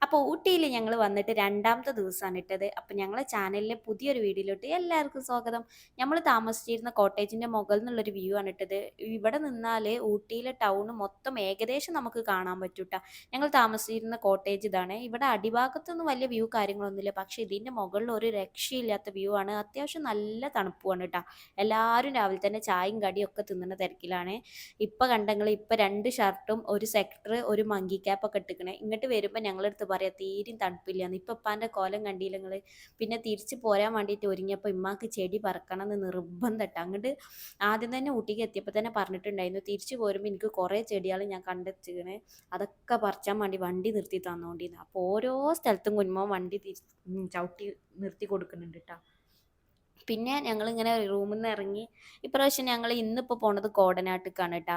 അപ്പോൾ ഊട്ടിയിൽ ഞങ്ങൾ വന്നിട്ട് രണ്ടാമത്തെ ദിവസമാണ് ഇട്ടത്. അപ്പോൾ ഞങ്ങളെ ചാനലിലെ പുതിയൊരു വീഡിയോയിലോട്ട് എല്ലാവർക്കും സ്വാഗതം. നമ്മൾ താമസിച്ചിരുന്ന കോട്ടേജിൻ്റെ മുകളിൽ നിന്നുള്ളൊരു വ്യൂ ആണ് ഇട്ടത്. ഇവിടെ നിന്നാൽ ഊട്ടിയിലെ ടൗൺ മൊത്തം ഏകദേശം നമുക്ക് കാണാൻ പറ്റൂട്ടാ. ഞങ്ങൾ താമസിച്ചിരുന്ന കോട്ടേജ് ഇതാണ്. ഇവിടെ അടിഭാഗത്തൊന്നും വലിയ വ്യൂ കാര്യങ്ങളൊന്നുമില്ല. പക്ഷേ ഇതിൻ്റെ മുകളിൽ ഒരു രക്ഷയില്ലാത്ത വ്യൂ ആണ്. അത്യാവശ്യം നല്ല തണുപ്പുമാണ് കേട്ടോ. എല്ലാവരും രാവിലെ തന്നെ ചായയും കടിയും ഒക്കെ തിന്നുന്ന തിരക്കിലാണ്. ഇപ്പം കണ്ടങ്ങൾ ഇപ്പം 2 ഷർട്ടും ഒരു സെക്ടർ ഒരു മങ്കി ക്യാപ്പൊക്കെ ഇട്ടിക്കണേ. ഇങ്ങോട്ട് വരുമ്പോൾ ഞങ്ങളടുത്ത് പറയാം തീരെയും തണുപ്പില്ലാന്ന്. ഇപ്പം ഇപ്പാൻ്റെ കോലം കണ്ടില്ല നിങ്ങൾ. പിന്നെ തിരിച്ച് പോരാൻ വേണ്ടിയിട്ട് ഒരുങ്ങിയപ്പോൾ ഇമ്മാക്ക് ചെടി പറക്കണം എന്ന് നിർബന്ധം. അങ്ങോട്ട് ആദ്യം തന്നെ ഊട്ടിക്ക് എത്തിയപ്പോൾ തന്നെ പറഞ്ഞിട്ടുണ്ടായിരുന്നു തിരിച്ച് പോരുമ്പോൾ എനിക്ക് കുറേ ചെടികൾ ഞാൻ കണ്ടെത്തിക്കണേ, അതൊക്കെ പറിച്ചാൻ വേണ്ടി വണ്ടി നിർത്തി തന്നോണ്ടിരുന്നു. അപ്പോൾ ഓരോ സ്ഥലത്തും കുഞ്ഞുമോൻ വണ്ടി ചവിട്ടി നിർത്തി കൊടുക്കുന്നുണ്ട് കേട്ടോ. പിന്നെ ഞങ്ങളിങ്ങനെ റൂമിൽ നിന്ന് ഇറങ്ങി. ഇപ്രാവശ്യം ഞങ്ങൾ ഇന്നിപ്പോൾ പോണത് കോടനാട്ടിക്കാണ് കേട്ടോ.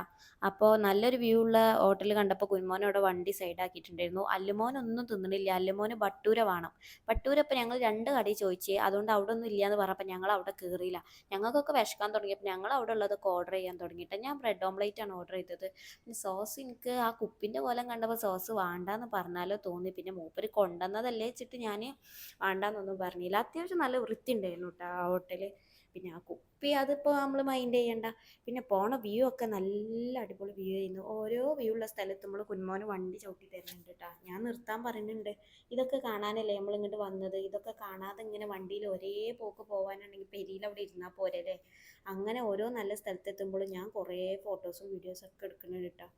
അപ്പോൾ നല്ലൊരു വ്യൂ ഉള്ള ഹോട്ടൽ കണ്ടപ്പോൾ കുഞ്ഞുമോൻ അവിടെ വണ്ടി സൈഡാക്കിയിട്ടുണ്ടായിരുന്നു. അല്ലുമോനൊന്നും തിന്നണില്ല. അല്ലുമോന് ബട്ടൂര വേണം. ബട്ടൂര ഇപ്പോൾ ഞങ്ങൾ 2 കടയിൽ ചോദിച്ചേ, അതുകൊണ്ട് അവിടെ ഒന്നും ഇല്ലയെന്ന് പറഞ്ഞപ്പോൾ ഞങ്ങൾ അവിടെ കയറിയില്ല. ഞങ്ങൾക്കൊക്കെ വിശക്കാൻ തുടങ്ങിയപ്പോൾ ഞങ്ങൾ അവിടെ ഉള്ളതൊക്കെ ഓർഡർ ചെയ്യാൻ തുടങ്ങിയിട്ട് ഞാൻ ബ്രെഡ് ഓംലേറ്റ് ആണ് ഓർഡർ ചെയ്തത്. പിന്നെ സോസ് എനിക്ക് ആ കുപ്പിൻ്റെ കോലം കണ്ടപ്പോൾ സോസ് വേണ്ടാന്ന് പറഞ്ഞാലോ തോന്നി. പിന്നെ മൂപ്പര് കൊണ്ടുവന്നതല്ലേ വെച്ചിട്ട് ഞാൻ വേണ്ടാന്നൊന്നും പറഞ്ഞില്ല. അത്യാവശ്യം നല്ല വൃത്തി ഉണ്ടായിരുന്നു കേട്ടോ ആ ഹോട്ടൽ. പിന്നെ ആ കുപ്പി അതിപ്പോൾ നമ്മൾ മൈൻഡ് ചെയ്യണ്ട. പിന്നെ പോണ വ്യൂ ഒക്കെ നല്ല അടിപൊളി വ്യൂ ആയിരുന്നു. ഓരോ വ്യൂ ഉള്ള സ്ഥലത്ത് നമ്മൾ കുഞ്ഞുമോന് വണ്ടി ചവിട്ടി തരുന്നുണ്ട് കേട്ടോ. ഞാൻ നിർത്താൻ പറയുന്നുണ്ട്. ഇതൊക്കെ കാണാനല്ലേ നമ്മൾ ഇങ്ങോട്ട് വന്നത്. ഇതൊക്കെ കാണാതെ ഇങ്ങനെ വണ്ടിയിൽ ഒരേ പോക്ക് പോകാനാണെങ്കിൽ പെരിയിൽ അവിടെ ഇരുന്നാൽ പോരല്ലേ. അങ്ങനെ ഓരോ നല്ല സ്ഥലത്തെത്തുമ്പോഴും ഞാൻ കുറേ ഫോട്ടോസും വീഡിയോസും ഒക്കെ എടുക്കുന്നുണ്ട് കേട്ടോ.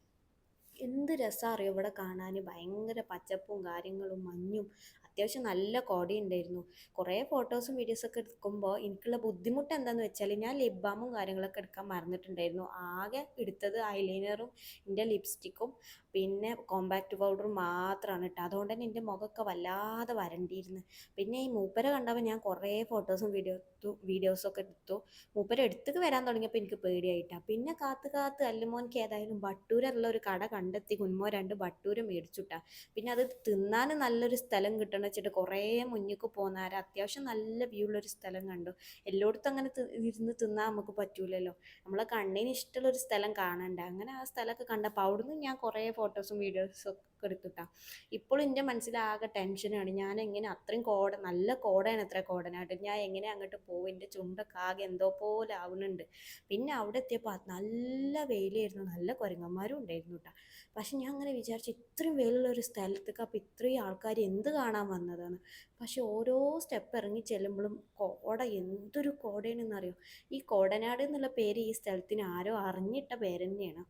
എന്ത് രസമാണ് അറിയോ ഇവിടെ കാണാൻ. ഭയങ്കര പച്ചപ്പും കാര്യങ്ങളും മഞ്ഞും അത്യാവശ്യം നല്ല കോടയുണ്ടായിരുന്നു. കുറേ ഫോട്ടോസും വീഡിയോസൊക്കെ എടുക്കുമ്പോൾ എനിക്കുള്ള ബുദ്ധിമുട്ട് എന്താണെന്ന് വെച്ചാൽ ഞാൻ ലിപ് ബാമും കാര്യങ്ങളൊക്കെ എടുക്കാൻ മറന്നിട്ടുണ്ടായിരുന്നു. ആകെ എടുത്തത് ഐലൈനറും എൻ്റെ ലിപ്സ്റ്റിക്കും പിന്നെ കോമ്പാക്റ്റ് പൗഡറും മാത്രമാണ് കേട്ടോ. അതുകൊണ്ട് തന്നെ എൻ്റെ മുഖമൊക്കെ വല്ലാതെ വരണ്ടിയിരുന്നു. പിന്നെ ഈ മൂപ്പരെ കണ്ടപ്പോൾ ഞാൻ കുറേ ഫോട്ടോസും വീഡിയോസൊക്കെ എടുത്തു. മൂപ്പര് എടുത്തേക്ക് വരാൻ തുടങ്ങിയപ്പോൾ എനിക്ക് പേടിയായിട്ടാണ്. പിന്നെ കാത്ത് കാത്ത് അല്ലുമോനിക്ക് ഏതായാലും ബട്ടൂരുള്ള ഒരു കട കണ്ടെത്തി കുഞ്ഞുമോ 2 ബട്ടൂര് മേടിച്ചുട്ടാ. പിന്നെ അത് തിന്നാൻ നല്ലൊരു സ്ഥലം കിട്ടണം വെച്ചിട്ട് കുറേ മുന്നിക്ക് പോന്നാരം അത്യാവശ്യം നല്ല വ്യൂ ഉള്ളൊരു സ്ഥലം കണ്ടു. എല്ലായിടത്തും അങ്ങനെ ഇരുന്ന് തിന്നാൻ നമുക്ക് പറ്റൂലല്ലോ. നമ്മളെ കണ്ണിന് ഇഷ്ടമുള്ളൊരു സ്ഥലം കാണണ്ടേ. അങ്ങനെ ആ സ്ഥലമൊക്കെ കണ്ടപ്പോൾ അവിടുന്ന് ഞാൻ കുറേ ഫോട്ടോസും വീഡിയോസും ഒക്കെ എടുത്തുട്ടാ. ഇപ്പോൾ എൻ്റെ മനസ്സിലാകെ ടെൻഷനാണ്. ഞാൻ എങ്ങനെ അത്രയും നല്ല കോടയാണ് അത്ര കോടനായിട്ട്. ഞാൻ എങ്ങനെ അങ്ങോട്ട് പോകും. എൻ്റെ ചുണ്ടൊക്കെ ആകെ എന്തോ പോലെ ആവുന്നുണ്ട്. പിന്നെ അവിടെ എത്തിയപ്പോൾ നല്ല വെയിലായിരുന്നു. നല്ല കുരങ്ങന്മാരും ഉണ്ടായിരുന്നു കേട്ടോ. പക്ഷെ ഞാൻ അങ്ങനെ വിചാരിച്ചു ഇത്രയും വെയിലുള്ള ഒരു സ്ഥലത്തേക്ക് അപ്പോൾ ഇത്രയും ആൾക്കാർ എന്ത് കാണാൻ വന്നതാണ്. പക്ഷെ ഓരോ സ്റ്റെപ്പ് ഇറങ്ങി ചെല്ലുമ്പോഴും കോട എന്തൊരു കോടയാണെന്നറിയോ. ഈ കോടനാട് എന്നുള്ള പേര് ഈ സ്ഥലത്തിന് ആരോ അറിഞ്ഞിട്ട പേര് തന്നെയാണ്.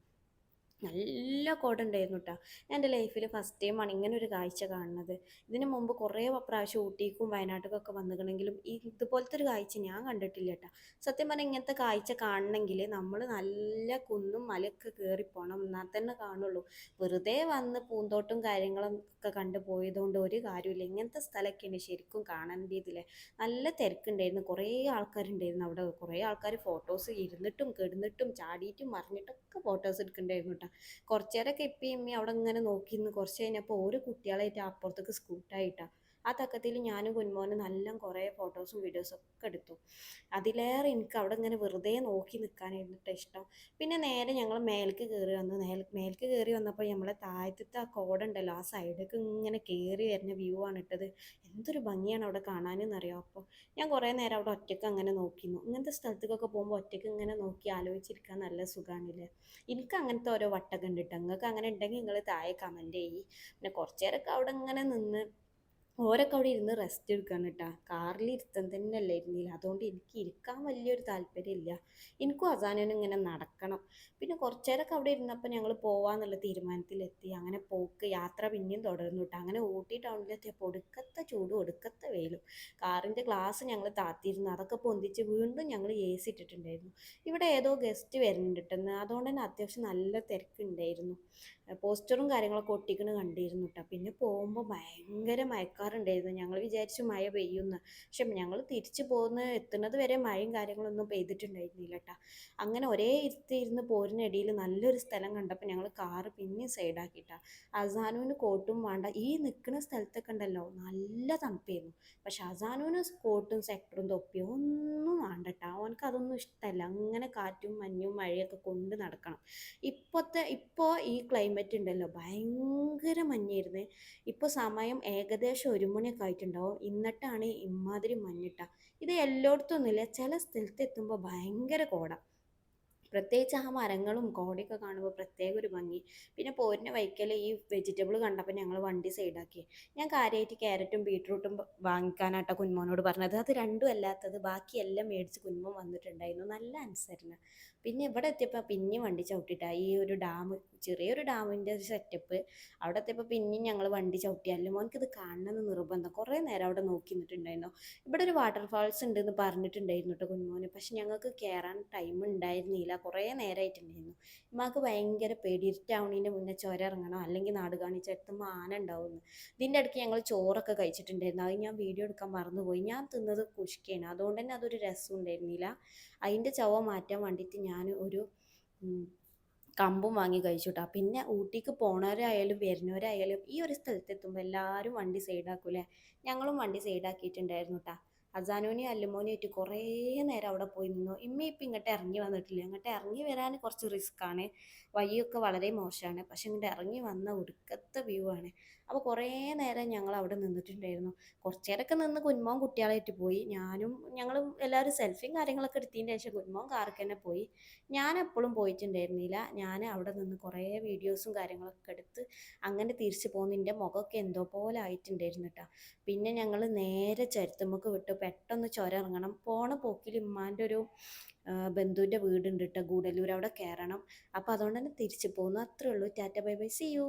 നല്ല കോട ഉണ്ടായിരുന്നു കേട്ടോ. ഞാൻ എൻ്റെ ലൈഫിൽ ഫസ്റ്റ് ടൈമാണ് ഇങ്ങനെ ഒരു കാഴ്ച കാണുന്നത്. ഇതിന് മുമ്പ് കുറേ പ്രാവശ്യം ഊട്ടിക്കും വയനാട്ടിലേക്കൊക്കെ വന്നിട്ടുണ്ടെങ്കിലും ഇതുപോലത്തെ ഒരു കാഴ്ച ഞാൻ കണ്ടിട്ടില്ല കേട്ടോ. സത്യം പറഞ്ഞാൽ ഇങ്ങനത്തെ കാഴ്ച കാണണമെങ്കിൽ നമ്മൾ നല്ല കുന്നും മലയൊക്കെ കയറിപ്പോണം എന്നാൽ തന്നെ കാണുള്ളൂ. വെറുതെ വന്ന് പൂന്തോട്ടം കാര്യങ്ങളും ഒക്കെ കണ്ടു പോയതുകൊണ്ട് ഒരു കാര്യമില്ല. ഇങ്ങനത്തെ സ്ഥലമൊക്കെയാണ് ശരിക്കും കാണേണ്ടതില്ലേ. നല്ല തിരക്കുണ്ടായിരുന്നു. കുറേ ആൾക്കാരുണ്ടായിരുന്നു അവിടെ. കുറേ ആൾക്കാർ ഫോട്ടോസ് ഇരുന്നിട്ടും കിടന്നിട്ടും ചാടിയിട്ടും മറിഞ്ഞിട്ടൊക്കെ ഫോട്ടോസ് എടുക്കുന്നുണ്ടായിരുന്നു കേട്ടോ. കുറച്ച് നേരമൊക്കെ ഇപ്പം ഇമ്മി അവിടെ ഇങ്ങനെ നോക്കി നിന്ന് കുറച്ച് കഴിഞ്ഞപ്പോൾ ഓരോ കുട്ടികളായിട്ട് അപ്പുറത്തേക്ക് സ്കൂട്ടായിട്ടാണ്. ആ തക്കത്തിൽ ഞാനും കുഞ്ഞുമോനും നല്ല കുറേ ഫോട്ടോസും വീഡിയോസും ഒക്കെ എടുത്തു. അതിലേറെ എനിക്ക് അവിടെ ഇങ്ങനെ വെറുതെ നോക്കി നിൽക്കാനായിരുന്നു ഇഷ്ടം. പിന്നെ നേരെ ഞങ്ങൾ മേലേക്ക് കയറി വന്നു. മേലേക്ക് കയറി വന്നപ്പോൾ നമ്മളെ താഴത്തെ ആ കോട ഉണ്ടല്ലോ ആ സൈഡൊക്കെ ഇങ്ങനെ കയറി വരുന്ന വ്യൂ ആണ് ഇട്ടത്. എന്തൊരു ഭംഗിയാണ് അവിടെ കാണാനെന്നറിയാം. അപ്പോൾ ഞാൻ കുറേ നേരം അവിടെ ഒറ്റയ്ക്ക് അങ്ങനെ നോക്കിയിരുന്നു. ഇങ്ങനത്തെ സ്ഥലത്തേക്കൊക്കെ പോകുമ്പോൾ ഒറ്റയ്ക്ക് ഇങ്ങനെ നോക്കി ആലോചിച്ചിരിക്കാൻ നല്ല സുഖമാണില്ലേ. എനിക്ക് അങ്ങനത്തെ ഓരോ വട്ടൊക്കെ ഉണ്ട് കേട്ടോ. നിങ്ങൾക്ക് അങ്ങനെ ഉണ്ടെങ്കിൽ നിങ്ങൾ താഴെ കമൻറ്റ് ചെയ്യ്. പിന്നെ കുറച്ച് നേരമൊക്കെ അവിടെ ഇങ്ങനെ നിന്ന് ഓരൊക്കെ അവിടെ ഇരുന്ന് റെസ്റ്റ് എടുക്കാണ് കേട്ടോ. കാറിൽ ഇരുത്തം തന്നെയല്ലേ ഇരുന്നില്ല. അതുകൊണ്ട് എനിക്ക് ഇരിക്കാൻ വലിയൊരു താല്പര്യമില്ല. എനിക്കും അസാനും ഇങ്ങനെ നടക്കണം. പിന്നെ കുറച്ച് നേരമൊക്കെ അവിടെ ഇരുന്നപ്പോൾ ഞങ്ങൾ പോവാന്നുള്ള തീരുമാനത്തിലെത്തി. അങ്ങനെ യാത്ര പിന്നെയും തുടർന്നു കേട്ടോ. അങ്ങനെ ഊട്ടി ടൗണിലെത്തിയപ്പോൾ ഒടുക്കത്തെ ചൂടും ഒടുക്കത്തെ വെയിലും. കാറിൻ്റെ ഗ്ലാസ് ഞങ്ങൾ താത്തിയിരുന്നു. അതൊക്കെ പൊന്തിച്ച് വീണ്ടും ഞങ്ങൾ എ സി ഇട്ടിട്ടുണ്ടായിരുന്നു. ഇവിടെ ഏതോ ഗസ്റ്റ് വരുന്നുണ്ട് കേട്ടോ. അതുകൊണ്ട് തന്നെ അത്യാവശ്യം നല്ല തിരക്കുണ്ടായിരുന്നു. പോസ്റ്ററും കാര്യങ്ങളൊക്കെ ഒട്ടിക്കണ് കണ്ടിരുന്നു കേട്ടോ. പിന്നെ പോകുമ്പോൾ ഭയങ്കര മഴക്കാറുണ്ടായിരുന്നു. ഞങ്ങൾ വിചാരിച്ചു മഴ പെയ്യുമെന്ന്. പക്ഷെ ഞങ്ങൾ തിരിച്ചു എത്തുന്നത് വരെ മഴയും കാര്യങ്ങളൊന്നും പെയ്തിട്ടുണ്ടായിരുന്നില്ല കേട്ടോ. അങ്ങനെ ഒരേ ഇരുന്ന് പോരുന്നിടയിൽ നല്ലൊരു സ്ഥലം കണ്ടപ്പോൾ ഞങ്ങൾ കാറ് പിന്നെയും സൈഡാക്കിയിട്ടാ. അസാനുവിന് കോട്ടും വേണ്ട. ഈ നിൽക്കുന്ന സ്ഥലത്തൊക്കെ ഉണ്ടല്ലോ നല്ല തണുപ്പായിരുന്നു. പക്ഷെ അസാനുവിന് കോട്ടും സെക്ടറും തൊപ്പിയും ഒന്നും വേണ്ട കേട്ടോ. അവനക്ക് അതൊന്നും ഇഷ്ടമല്ല. അങ്ങനെ കാറ്റും മഞ്ഞും മഴയൊക്കെ കൊണ്ട് നടക്കണം. ഇപ്പോൾ ഈ ക്ലൈമറ്റ് ഉണ്ടല്ലോ ഭയങ്കര മഞ്ഞായിരുന്നു. ഇപ്പോൾ സമയം ഏകദേശം 1 മണിയൊക്കെ ആയിട്ടുണ്ടാവും. എന്നിട്ടാണ് ഇമ്മാതിരി മഞ്ഞിട്ട. ഇത് എല്ലായിടത്തും ഒന്നുമില്ല, ചില സ്ഥലത്ത് എത്തുമ്പോൾ ഭയങ്കര കോട. പ്രത്യേകിച്ച് ആ മരങ്ങളും കോടയൊക്കെ കാണുമ്പോൾ പ്രത്യേക ഒരു ഭംഗി. പിന്നെ പോരിൻ്റെ വൈക്കൽ ഈ വെജിറ്റബിൾ കണ്ടപ്പോൾ ഞങ്ങൾ വണ്ടി സൈഡാക്കി. ഞാൻ കാര്യമായിട്ട് ക്യാരറ്റും ബീട്രൂട്ടും വാങ്ങിക്കാനാട്ടോ കുഞ്ഞുമോനോട് പറഞ്ഞത്. അത് രണ്ടും അല്ലാത്തത് ബാക്കിയെല്ലാം മേടിച്ച് കുഞ്ഞുമോൻ വന്നിട്ടുണ്ടായിരുന്നു. നല്ല അനുസരണ. പിന്നെ ഇവിടെ എത്തിയപ്പോൾ പിന്നെയും വണ്ടി ചവിട്ടിയിട്ടാണ്. ഈ ഒരു ഡാം, ചെറിയൊരു ഡാമിൻ്റെ ഒരു സെറ്റപ്പ്. അവിടെ എത്തിയപ്പോൾ പിന്നെയും ഞങ്ങൾ വണ്ടി ചവിട്ടിയല്ലോ. മോനക്ക് ഇത് കാണണമെന്ന് നിർബന്ധം. കുറേ നേരം അവിടെ നോക്കി നിന്നിട്ടുണ്ടായിരുന്നു. ഇവിടെ ഒരു വാട്ടർഫാൾസ് ഉണ്ടെന്ന് പറഞ്ഞിട്ടുണ്ടായിരുന്നു കേട്ടോ കുഞ്ഞുമോന്. പക്ഷെ ഞങ്ങൾക്ക് കയറാൻ ടൈം ഉണ്ടായിരുന്നില്ല, കുറേ നേരമായിട്ടുണ്ടായിരുന്നു. ഉമ്മാക്ക് ഭയങ്കര പേടി, ഇരുട്ടാവണീൻ്റെ മുന്നേ ചുരം ഇറങ്ങണം, അല്ലെങ്കിൽ നാട് കാണിച്ചെടുത്തുമ്പോൾ ആന ഉണ്ടാവുമെന്ന്. ഇതിൻ്റെ ഇടയ്ക്ക് ഞങ്ങൾ ചോറൊക്കെ കഴിച്ചിട്ടുണ്ടായിരുന്നു. അത് ഞാൻ വീഡിയോ എടുക്കാൻ മറന്നുപോയി. ഞാൻ തിന്നത് കുഷ്കയാണ്, അതുകൊണ്ട് തന്നെ അതൊരു രസം ഉണ്ടായിരുന്നില്ല. അതിൻ്റെ ചവ മാറ്റാൻ വേണ്ടിയിട്ട് ഞാൻ ഒരു കമ്പും വാങ്ങി കഴിച്ചു കേട്ടോ. പിന്നെ ഊട്ടിക്ക് പോണവരായാലും വരുന്നവരായാലും ഈ ഒരു സ്ഥലത്തെത്തുമ്പോൾ എല്ലാവരും വണ്ടി സൈഡാക്കൂലേ. ഞങ്ങളും വണ്ടി സൈഡാക്കിയിട്ടുണ്ടായിരുന്നു കേട്ടോ. അസാനോനെയും അല്ലുമോനെയും ആയിട്ട് കുറേ നേരം അവിടെ പോയി നിന്നു. ഇപ്പം ഇങ്ങോട്ട് ഇറങ്ങി വന്നിട്ടില്ല. ഇങ്ങോട്ട് ഇറങ്ങി വരാൻ കുറച്ച് റിസ്ക്കാണ്, വഴിയൊക്കെ വളരെ മോശമാണ്. പക്ഷെ ഇങ്ങോട്ട് ഇറങ്ങി വന്ന ഒടുക്കത്തെ വ്യൂ ആണ്. അപ്പോൾ കുറേ നേരം ഞങ്ങൾ അവിടെ നിന്നിട്ടുണ്ടായിരുന്നു. കുറച്ച് നേരമൊക്കെ നിന്ന് കുഞ്ഞുമോൻ കുട്ടികളായിട്ട് പോയി. ഞങ്ങളും എല്ലാവരും സെൽഫിയും കാര്യങ്ങളൊക്കെ എടുത്തതിന് ശേഷം കുഞ്ഞുമോൻ കാർക്ക് തന്നെ പോയി. ഞാൻ എപ്പോഴും പോയിട്ടുണ്ടായിരുന്നില്ല. ഞാൻ അവിടെ നിന്ന് കുറേ വീഡിയോസും കാര്യങ്ങളൊക്കെ എടുത്ത് അങ്ങനെ തിരിച്ചു പോകുന്നു. എൻ്റെ മുഖമൊക്കെ എന്തോ പോലെ ആയിട്ടുണ്ടായിരുന്നു കേട്ടോ. പിന്നെ ഞങ്ങൾ നേരെ ചുരത്തുമ്മക്ക് വിട്ടു. പെട്ടെന്ന് ചുരം ഇറങ്ങണം. പോണ പോക്കിൽ ഉമ്മാൻ്റെ ഒരു ബന്ധുവിൻ്റെ വീടുണ്ട് കേട്ടോ, ഗൂഡല്ലൂർ. അവിടെ കയറണം. അപ്പോൾ അതുകൊണ്ട് തന്നെ തിരിച്ചു പോകുന്നു. അത്രേ ഉള്ളൂ. Tata bye bye, see U.